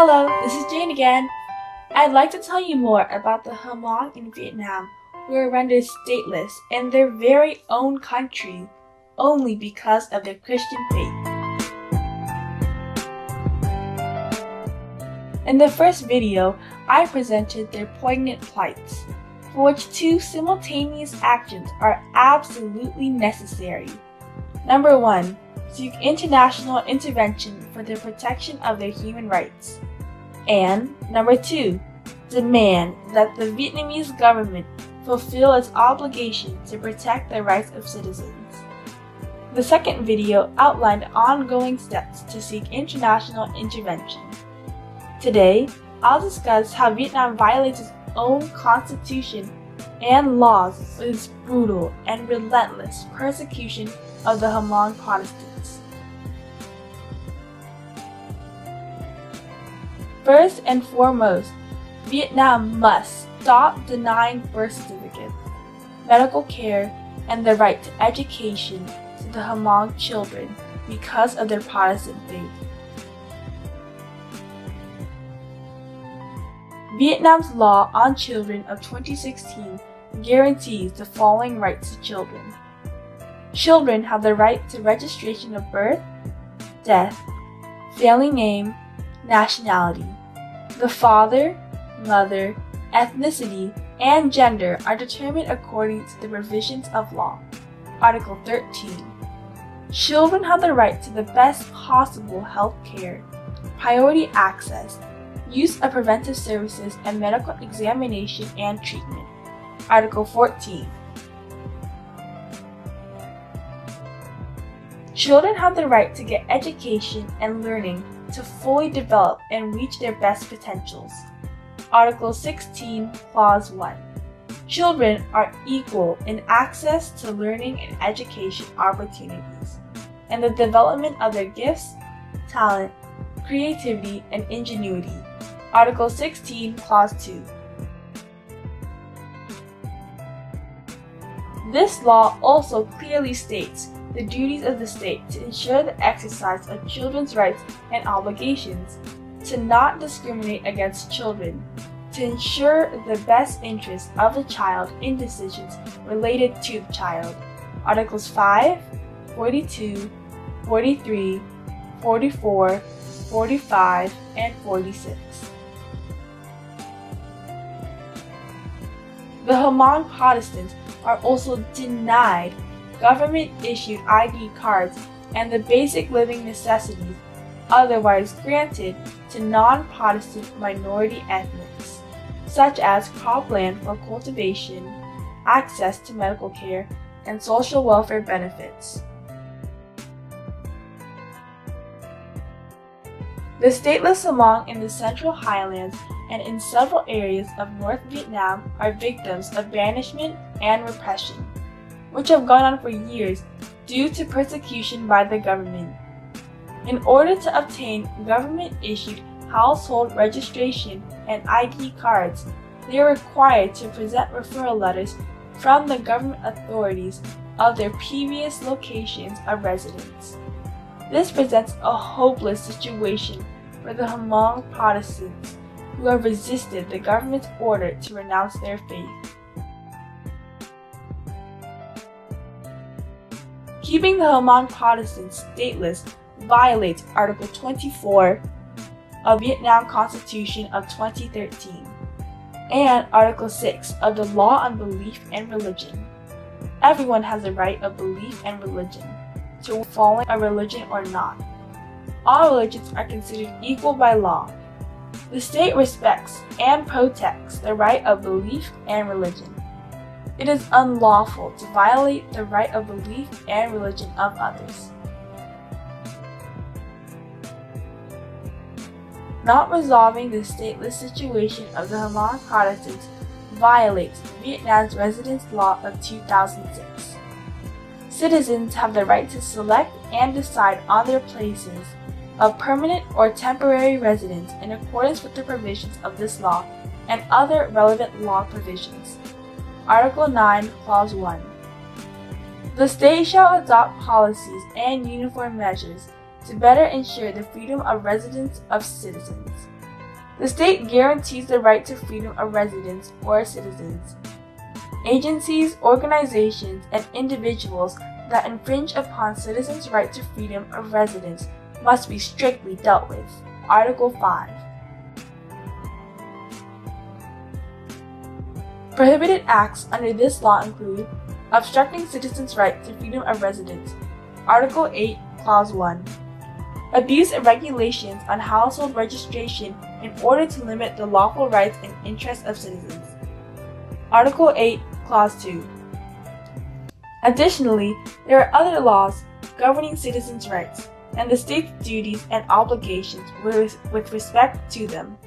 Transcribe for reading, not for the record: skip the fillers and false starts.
Hello, this is Jane again. I'd like to tell you more about the Hmong in Vietnam who are rendered stateless in their very own country only because of their Christian faith. In the first video, I presented their poignant plights, for which two simultaneous actions are absolutely necessary. Number 1. Seek international intervention for the protection of their human rights. And number 2. Demand that the Vietnamese government fulfill its obligation to protect the rights of citizens. The second video outlined ongoing steps to seek international intervention. Today, I'll discuss how Vietnam violates its own constitution and laws with its brutal and relentless persecution of the Hmong Protestants. First and foremost, Vietnam must stop denying birth certificates, medical care, and the right to education to the Hmong children because of their Protestant faith. Vietnam's law on children of 2016 guarantees the following rights to children. Children have the right to registration of birth, death, family name, nationality. The father, mother, ethnicity, and gender are determined according to the provisions of law. Article 13. Children have the right to the best possible health care, priority access, use of preventive services, and medical examination and treatment. Article 14. Children have the right to get education and learning to fully develop and reach their best potentials. Article 16, Clause 1. Children are equal in access to learning and education opportunities, and the development of their gifts, talent, creativity, and ingenuity. Article 16, Clause 2. This law also clearly states the duties of the state to ensure the exercise of children's rights and obligations, to not discriminate against children, to ensure the best interests of the child in decisions related to the child. Articles 5, 42, 43, 44, 45, and 46. The Hmong Protestants are also denied government-issued ID cards and the basic living necessities otherwise granted to non-Protestant minority ethnics, such as cropland for cultivation, access to medical care, and social welfare benefits. The stateless Hmong in the Central Highlands and in several areas of North Vietnam are victims of banishment and repression, which have gone on for years due to persecution by the government. In order to obtain government-issued household registration and ID cards, they are required to present referral letters from the government authorities of their previous locations of residence. This presents a hopeless situation for the Hmong Protestants who have resisted the government's order to renounce their faith. Keeping the Hmong Protestants stateless violates Article 24 of the Vietnam Constitution of 2013 and Article 6 of the Law on Belief and Religion. Everyone has a right of belief and religion, to following a religion or not. All religions are considered equal by law. The state respects and protects the right of belief and religion. It is unlawful to violate the right of belief and religion of others. Not resolving the stateless situation of the Hmong Protestants violates Vietnam's Residence Law of 2006. Citizens have the right to select and decide on their places of permanent or temporary residence in accordance with the provisions of this law and other relevant law provisions. Article 9, Clause 1. The state shall adopt policies and uniform measures to better ensure the freedom of residence of citizens. The state guarantees the right to freedom of residence for citizens. Agencies, organizations, and individuals that infringe upon citizens' right to freedom of residence must be strictly dealt with. Article 5. Prohibited acts under this law include obstructing citizens' right to freedom of residence. Article 8, Clause 1. Abuse of regulations on household registration in order to limit the lawful rights and interests of citizens. Article 8, Clause 2. Additionally, there are other laws governing citizens' rights and the state's duties and obligations with respect to them.